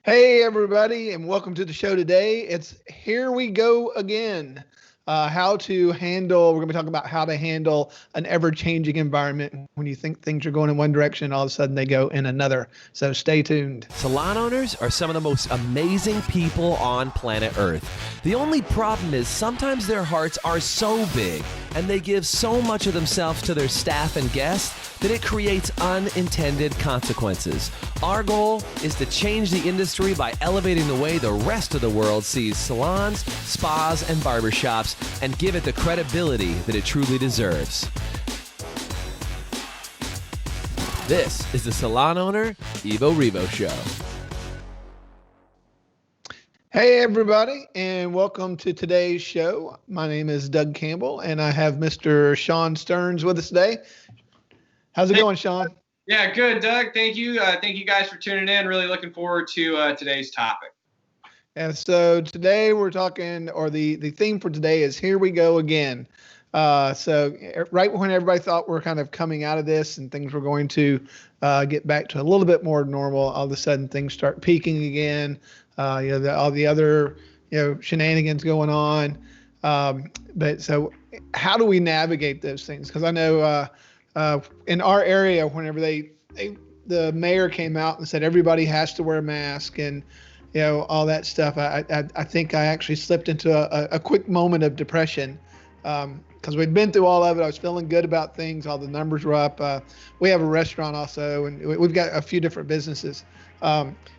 Hey, everybody, and welcome to the show today. It's Here We Go Again. We're going to be talking about how to handle an ever changing environment when you think things are going in one direction, all of a sudden they go in another. So stay tuned. Salon owners are some of the most amazing people on planet Earth. The only problem is sometimes their hearts are so big and they give so much of themselves to their staff and guests that it creates unintended consequences. Our goal is to change the industry by elevating the way the rest of the world sees salons, spas, and barbershops and give it the credibility that it truly deserves. This is the Salon Owner Evo Revo Show. Hey, everybody, and welcome to today's show. My name is Doug Campbell, and I have Mr. Sean Stearns with us today. How's it going, Sean? Yeah, good, Doug. Thank you. Thank you guys for tuning in. Really looking forward to today's topic. And so today we're talking, or the theme for today is Here We Go Again. So right when everybody thought we're kind of coming out of this and things were going to get back to a little bit more normal, all of a sudden things start peaking again. All the other, shenanigans going on. But so how do we navigate those things? Because I know in our area, whenever the mayor came out and said everybody has to wear a mask and all that stuff, I think I actually slipped into a quick moment of depression because we'd been through all of it. I was feeling good about things. All the numbers were up. We have a restaurant also, and we've got a few different businesses.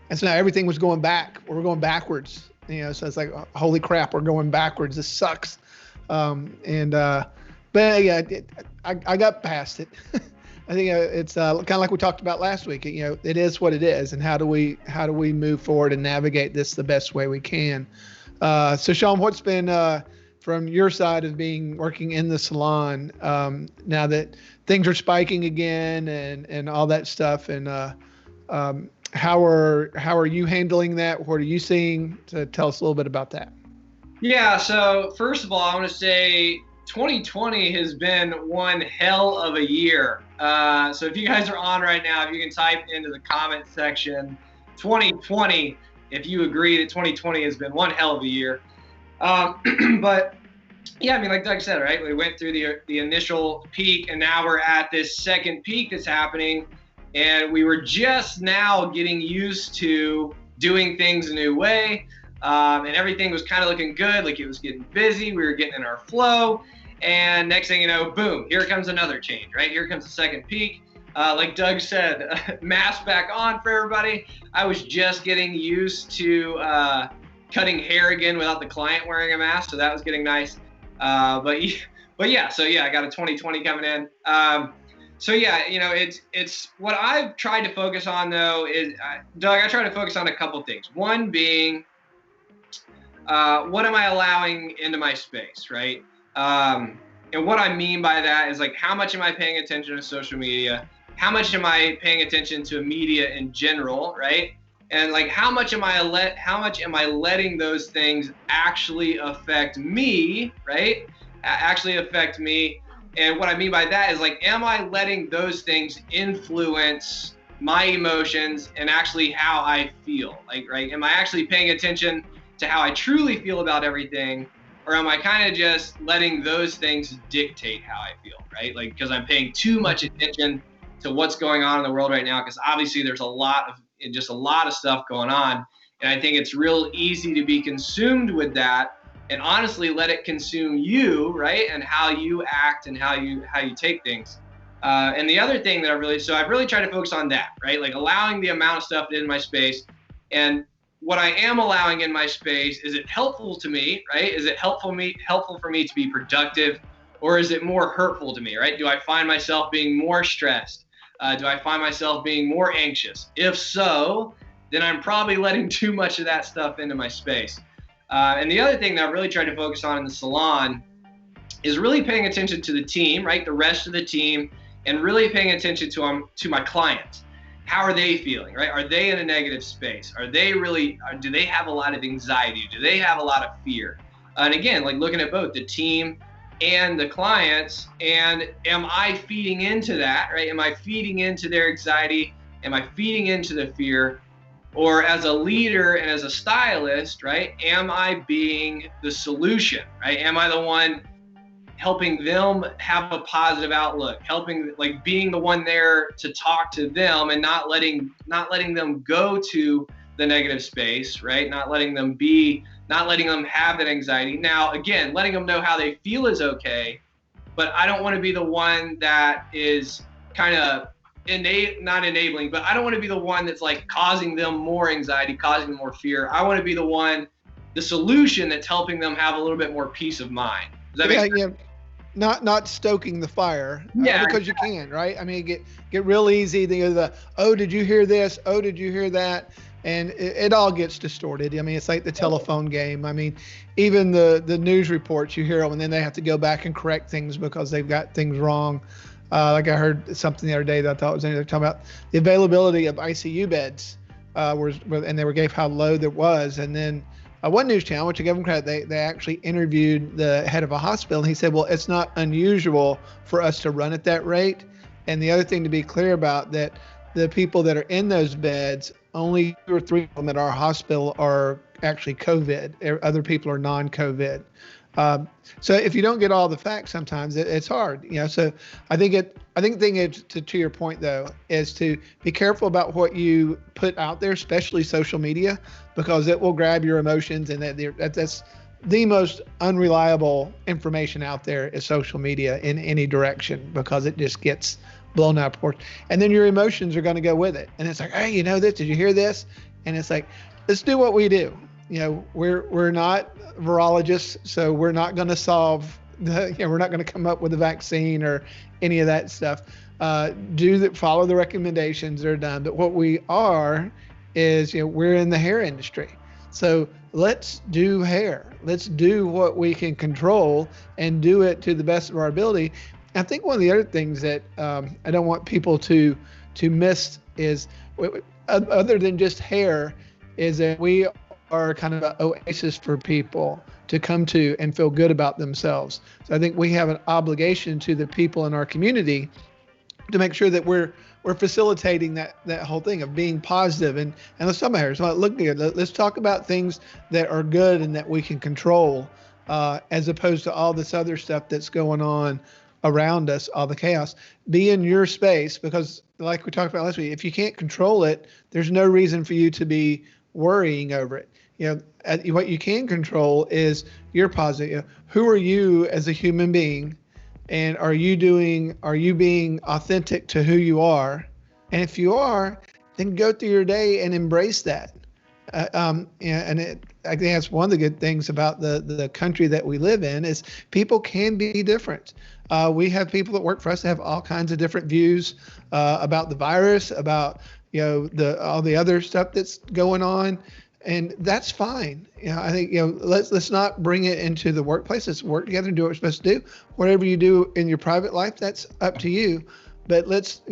And so now everything was going back. We're going backwards. So it's like, holy crap, we're going backwards. This sucks. But yeah, I got past it. I think it's kind of like we talked about last week. It is what it is, and how do we move forward and navigate this the best way we can? So Sean, what's been from your side of working in the salon now that things are spiking again and all that stuff, and how are you handling that? What are you seeing? To tell us a little bit about that. Yeah. So first of all, I want to say 2020 has been one hell of a year. So if you guys are on right now, if you can type into the comment section 2020, if you agree that 2020 has been one hell of a year. But yeah, I mean, like Doug said, right? We went through the initial peak, and now we're at this second peak that's happening. And we were just now getting used to doing things a new way. And everything was kind of looking good, like it was getting busy. We were getting in our flow. And next thing you know, boom, here comes another change, right? Here comes the second peak. Like Doug said, mask back on for everybody. I was just getting used to cutting hair again without the client wearing a mask. So that was getting nice. But yeah, I got a 2020 coming in. So yeah, it's what I've tried to focus on though is, Doug, I try to focus on a couple things. One being, what am I allowing into my space, right? And what I mean by that is, like, how much am I paying attention to social media? How much am I paying attention to media in general, right? And like, how much am I letting those things actually affect me, right? Actually affect me. And what I mean by that is, like, am I letting those things influence my emotions and actually how I feel? Like, right? Am I actually paying attention to how I truly feel about everything? Or am I kind of just letting those things dictate how I feel, right? Like, because I'm paying too much attention to what's going on in the world right now, because obviously there's a lot of stuff going on. And I think it's real easy to be consumed with that, and honestly let it consume you, right? And how you act and how you take things. And the other thing that I've really tried to focus on that, right? Like, allowing the amount of stuff in my space. And what I am allowing in my space, is it helpful to me, right? Is it helpful for me to be productive, or is it more hurtful to me, right? Do I find myself being more stressed? Do I find myself being more anxious? If so, then I'm probably letting too much of that stuff into my space. And the other thing that I've really tried to focus on in the salon is really paying attention to the team, right? The rest of the team, and really paying attention to my clients. How are they feeling, right? Are they in a negative space? Do they have a lot of anxiety? Do they have a lot of fear? And again, like, looking at both the team and the clients, and am I feeding into that, right? Am I feeding into their anxiety? Am I feeding into the fear? Or as a leader and as a stylist, right? Am I being the solution, right? Am I the one helping them have a positive outlook, helping, like, being the one there to talk to them and not letting them go to the negative space, right? Not letting them have that anxiety. Now, again, letting them know how they feel is okay, but I don't want to be the one that is kind of not enabling, but I don't want to be the one that's like causing them more anxiety, causing them more fear. I want to be the solution that's helping them have a little bit more peace of mind. Does that make sense? Yeah. Not stoking the fire, because you can, right? I mean, get real easy. Oh, did you hear this? Oh, did you hear that? And it all gets distorted. I mean, it's like the telephone game. I mean, even the news reports, you hear them, and then they have to go back and correct things because they've got things wrong. Like I heard something the other day that I thought was interesting, talking about the availability of ICU beds, and they gave how low there was. And then one news channel, which I give them credit, they actually interviewed the head of a hospital, and he said, well, it's not unusual for us to run at that rate. And the other thing to be clear about, that the people that are in those beds, only 2 or 3 of them at our hospital are actually COVID. Other people are non-COVID. So if you don't get all the facts, sometimes it's hard, So I think the thing is, to your point though, is to be careful about what you put out there, especially social media, because it will grab your emotions, and that's the most unreliable information out there is social media in any direction, because it just gets blown out of proportion, and then your emotions are going to go with it. And it's like, hey, this? Did you hear this? And it's like, let's do what we do. We're not virologists, so we're not going to solve we're not going to come up with a vaccine or any of that stuff. Follow the recommendations that are done. But what we are is, we're in the hair industry. So let's do hair. Let's do what we can control and do it to the best of our ability. I think one of the other things that I don't want people to miss is, other than just hair, is that we are kind of an oasis for people to come to and feel good about themselves. So I think we have an obligation to the people in our community to make sure that we're facilitating that whole thing of being positive. And let's talk about hair. So let's talk about things that are good and that we can control, as opposed to all this other stuff that's going on around us, all the chaos. Be in your space, because like we talked about last week, if you can't control it, there's no reason for you to be worrying over it. What you can control is your positive. Who are you as a human being, and are you being authentic to who you are? And if you are, then go through your day and embrace that. I think that's one of the good things about the country that we live in, is people can be different. We have people that work for us that have all kinds of different views about the virus, about all the other stuff that's going on, and that's fine. I think let's not bring it into the workplace. Let's work together and do what we're supposed to do. Whatever you do in your private life, that's up to you. But let's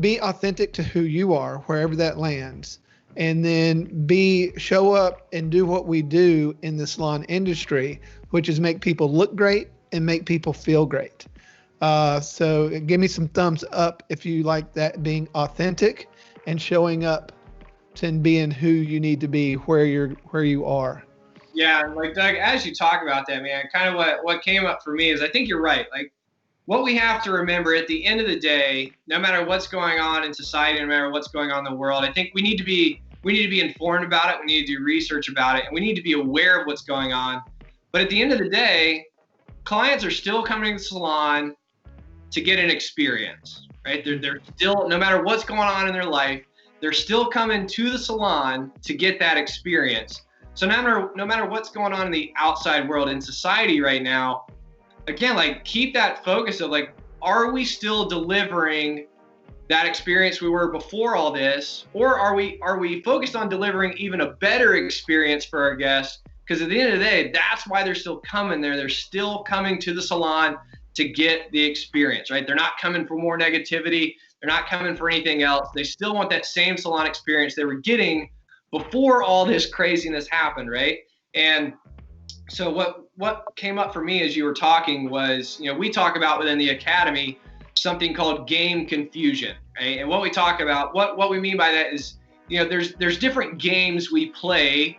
be authentic to who you are, wherever that lands. And then show up and do what we do in the salon industry, which is make people look great and make people feel great. So give me some thumbs up if you like that, being authentic and showing up and being who you need to be where you are. Yeah, like Doug, as you talk about that, man, kind of what came up for me is, I think you're right. Like, what we have to remember at the end of the day, no matter what's going on in society, no matter what's going on in the world, I think we need to be informed about it. We need to do research about it, and we need to be aware of what's going on. But at the end of the day, clients are still coming to the salon to get an experience, right? They're still, no matter what's going on in their life, they're still coming to the salon to get that experience. So no matter what's going on in the outside world, in society right now, again, like, keep that focus of, like, are we still delivering that experience we were before all this, or are we focused on delivering even a better experience for our guests? Because at the end of the day, that's why they're still coming there. They're still coming to the salon to get the experience, right? They're not coming for more negativity. They're not coming for anything else. They still want that same salon experience they were getting before all this craziness happened, right? And so what came up for me as you were talking was, we talk about within the academy something called game confusion, right? And what we talk about, what we mean by that is, there's different games we play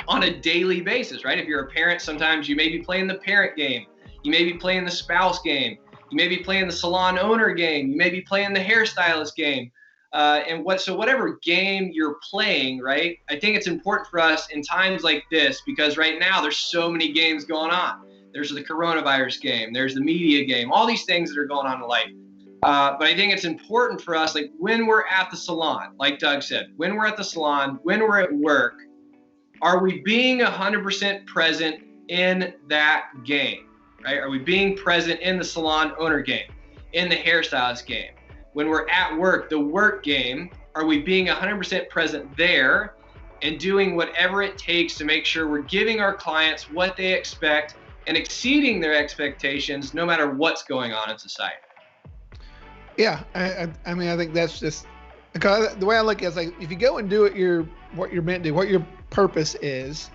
on a daily basis, right? If you're a parent, sometimes you may be playing the parent game. You may be playing the spouse game. You may be playing the salon owner game. You may be playing the hairstylist game. So whatever game you're playing, right? I think it's important for us in times like this, because right now there's so many games going on. There's the coronavirus game. There's the media game. All these things that are going on in life. But I think it's important for us, like when we're at the salon, like Doug said, when we're at the salon, when we're at work, are we being 100% present in that game, right? Are we being present in the salon owner game, in the hairstylist game? When we're at work, the work game, are we being 100% present there and doing whatever it takes to make sure we're giving our clients what they expect and exceeding their expectations no matter what's going on in society? Yeah, I mean, I think that's just because the way I look at it is like if you go and do what you're meant to do, what your purpose is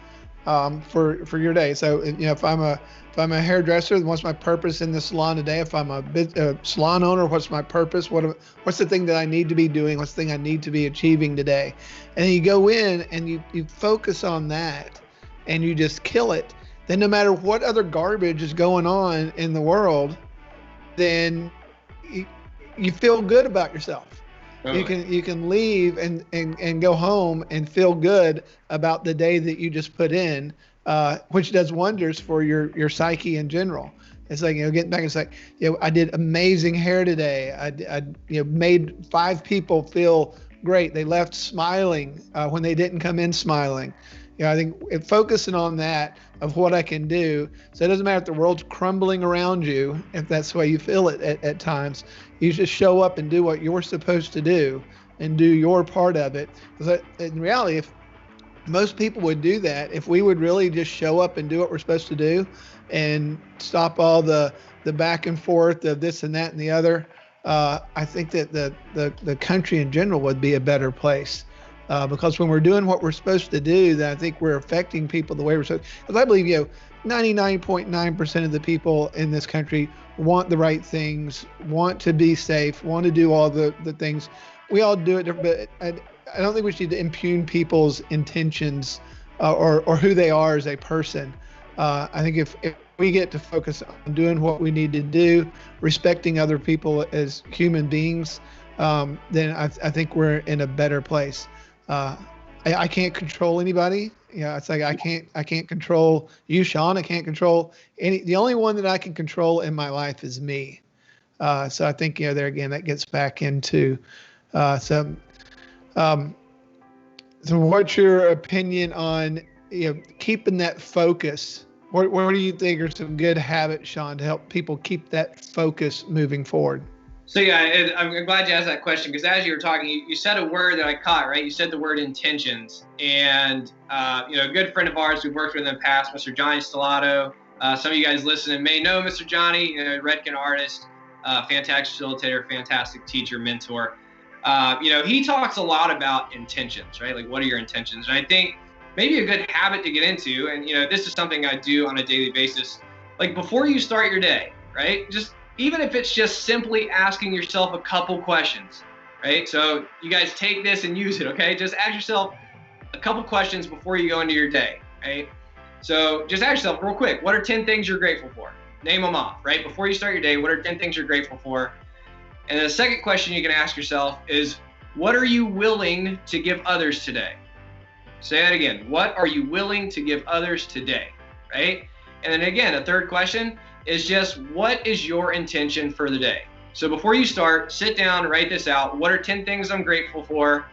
for your day. So if I'm a hairdresser, then what's my purpose in the salon today? If I'm a salon owner, what's my purpose? What's the thing that I need to be doing? What's the thing I need to be achieving today? And then you go in and you focus on that and you just kill it. Then no matter what other garbage is going on in the world, then you feel good about yourself. Totally. You can leave and go home and feel good about the day that you just put in, which does wonders for your psyche in general. It's like, getting back and say, I did amazing hair today. I made 5 people feel great. They left smiling when they didn't come in smiling. I think focusing on that of what I can do. So it doesn't matter if the world's crumbling around you, if that's the way you feel it at times. You just show up and do what you're supposed to do and do your part of it. Because in reality, if most people would do that, if we would really just show up and do what we're supposed to do and stop all the back and forth of this and that and the other, I think that the country in general would be a better place. Because when we're doing what we're supposed to do, then I think we're affecting people the way we're supposed to. Because I believe, 99.9% of the people in this country want the right things, want to be safe, want to do all the things. We all do it, but I don't think we should impugn people's intentions or who they are as a person. I think if we get to focus on doing what we need to do, respecting other people as human beings, then I think we're in a better place. I can't control anybody. It's like I can't control you, Sean. I can't control the only one that I can control in my life is me. So I think there again that gets back into so what's your opinion on keeping that focus? What do you think are some good habits, Sean, to help people keep that focus moving forward? So yeah, I'm glad you asked that question, because as you were talking, you said a word that I caught, right? You said the word intentions. And, a good friend of ours we've worked with in the past, Mr. Johnny Stellato. Some of you guys listening may know Mr. Johnny, Redken artist, fantastic facilitator, fantastic teacher, mentor. He talks a lot about intentions, right? Like, what are your intentions? And I think maybe a good habit to get into, and, this is something I do on a daily basis, like before you start your day, right? Even if it's just simply asking yourself a couple questions, right? So you guys take this and use it, okay? Just ask yourself a couple questions before you go into your day, right? So just ask yourself real quick, what are 10 things you're grateful for? Name them off, right? Before you start your day, what are 10 things you're grateful for? And then the second question you can ask yourself is, what are you willing to give others today? Say that again. What are you willing to give others today, right? And then again, a third question is just, what is your intention for the day? So before you start, sit down, write this out. What are 10 things I'm grateful for,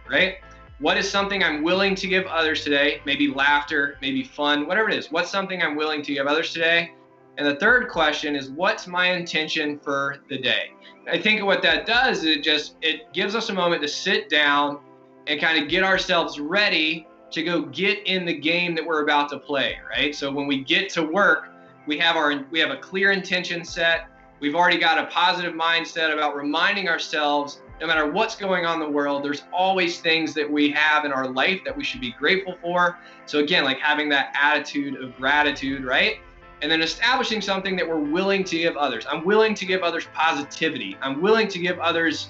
right? What is something I'm willing to give others today? Maybe laughter, maybe fun, whatever it is. What's something I'm willing to give others today? And the third question is, what's my intention for the day? I think what that does is it gives us a moment to sit down and kind of get ourselves ready to go get in the game that we're about to play, right? So when we get to work, we have a clear intention set. We've already got a positive mindset about reminding ourselves, no matter what's going on in the world, there's always things that we have in our life that we should be grateful for. So again, like having that attitude of gratitude, right? And then establishing something that we're willing to give others. I'm willing to give others positivity. I'm willing to give others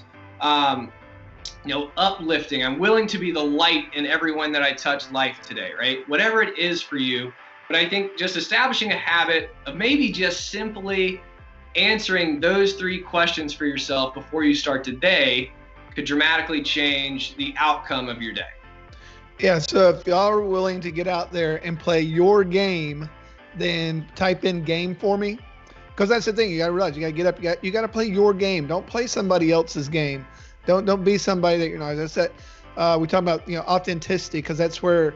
uplifting. I'm willing to be the light in everyone that I touch life today, right? Whatever it is for you. But I think just establishing a habit of maybe just simply answering those 3 questions for yourself before you start today could dramatically change the outcome of your day. Yeah, so if y'all are willing to get out there and play your game, then type in game for me. Because that's the thing, you got to realize, you got to get up, you got to play your game. Don't play somebody else's game. Don't be somebody that, as I said, we talk about, authenticity, because that's where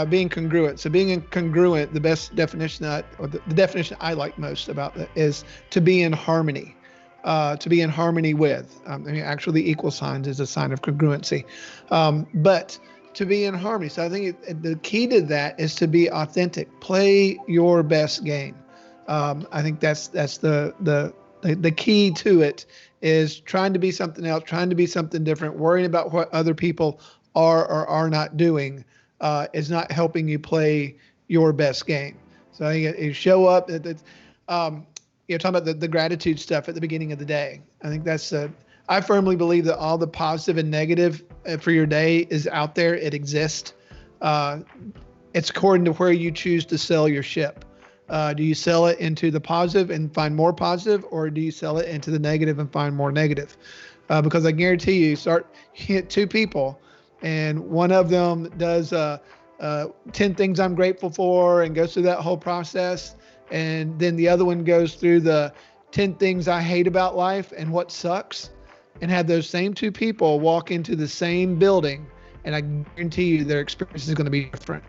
being congruent. So being congruent, the best definition the definition I like most about that is to be in harmony. To be in harmony with. Actually, equal signs is a sign of congruency. But to be in harmony. So I think the key to that is to be authentic. Play your best game. I think that's the key to it, is trying to be something else, trying to be something different, worrying about what other people are or are not doing is not helping you play your best game. So I think you show up. Talking about the gratitude stuff at the beginning of the day. I think I firmly believe that all the positive and negative for your day is out there. It exists. It's according to where you choose to sell your ship. Do you sell it into the positive and find more positive, or do you sell it into the negative and find more negative? Because I guarantee you start hit 2 people, and one of them does 10 things I'm grateful for and goes through that whole process. And then the other one goes through the 10 things I hate about life and what sucks, and have those same 2 people walk into the same building. And I guarantee you their experience is going to be different.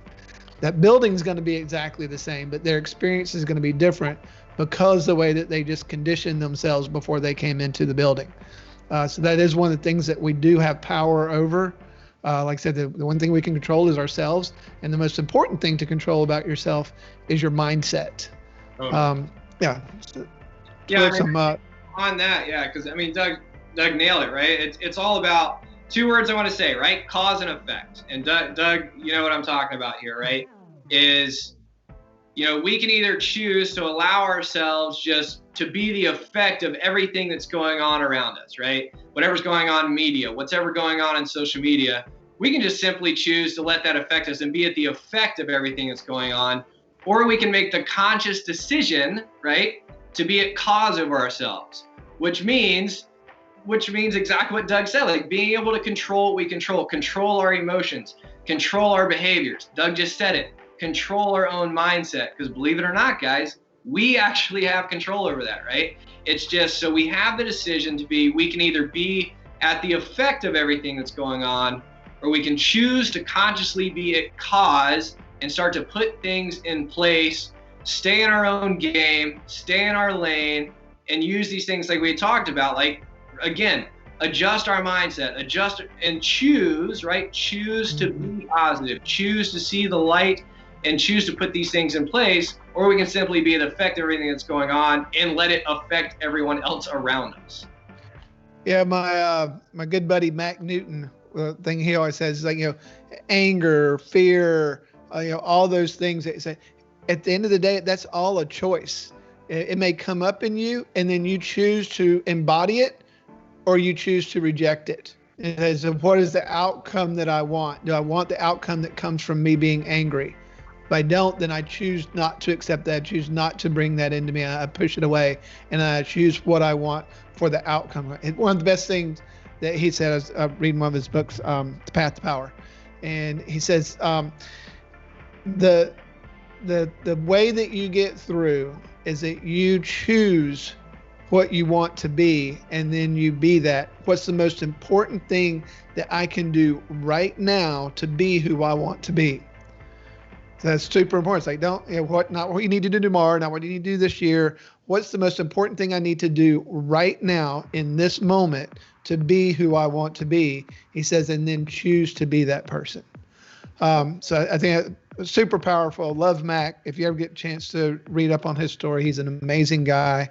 That building is going to be exactly the same, but their experience is going to be different because the way that they just conditioned themselves before they came into the building. So that is one of the things that we do have power over. Like I said, the one thing we can control is ourselves. And the most important thing to control about yourself is your mindset. On that, because Doug nailed it, right? It's all about 2 words I want to say, right? Cause and effect. And Doug, you know what I'm talking about here, right? Is, we can either choose to allow ourselves just to be the effect of everything that's going on around us, right? Whatever's going on in media, whatever going on in social media, we can just simply choose to let that affect us and be at the effect of everything that's going on. Or we can make the conscious decision, right, to be at cause of ourselves, which means exactly what Doug said, like being able to control what we control our emotions, control our behaviors. Doug just said it, control our own mindset, because believe it or not, guys, we actually have control over that, right? It's just, so we have the decision we can either be at the effect of everything that's going on, or we can choose to consciously be at cause and start to put things in place, stay in our own game, stay in our lane, and use these things like we talked about, like, again, adjust our mindset, adjust and choose, right? Choose to be positive, choose to see the light, and choose to put these things in place, or we can simply be at effect of everything that's going on and let it affect everyone else around us. Yeah, my good buddy Mac Newton, the thing he always says is like, anger, fear, all those things that say, at the end of the day, that's all a choice. It may come up in you, and then you choose to embody it, or you choose to reject it. And so what is the outcome that I want? Do I want the outcome that comes from me being angry? If I don't, then I choose not to accept that. I choose not to bring that into me. I push it away, and I choose what I want for the outcome. One of the best things that he said, I was reading one of his books, The Path to Power, and he says, the way that you get through is that you choose what you want to be, and then you be that. What's the most important thing that I can do right now to be who I want to be? So that's super important. It's like, not what you need to do tomorrow, not what you need to do this year. What's the most important thing I need to do right now in this moment to be who I want to be? He says, and then choose to be that person. So I think super powerful. Love Mac. If you ever get a chance to read up on his story, he's an amazing guy.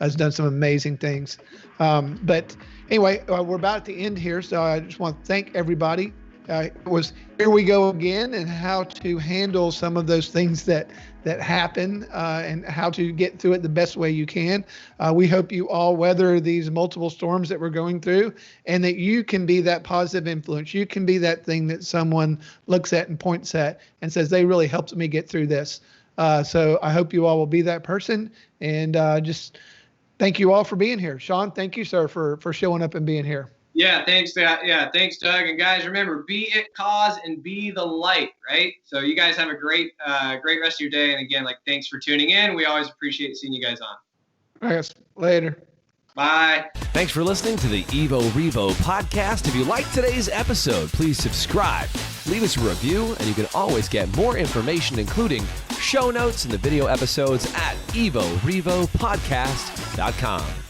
Has done some amazing things. But anyway, we're about at the end here, so I just want to thank everybody It was here we go again, and how to handle some of those things that happen, and how to get through it the best way you can. We hope you all weather these multiple storms that we're going through, and that you can be that positive influence. You can be that thing that someone looks at and points at and says, they really helped me get through this. So I hope you all will be that person, and just thank you all for being here. Sean, thank you, sir, for showing up and being here. Yeah, thanks, Doug. And guys, remember, be it cause and be the light, right? So you guys have a great rest of your day. And again, thanks for tuning in. We always appreciate seeing you guys on. All right, later. Bye. Thanks for listening to the Evo Revo podcast. If you liked today's episode, please subscribe, leave us a review, and you can always get more information, including show notes and the video episodes at evorevopodcast.com.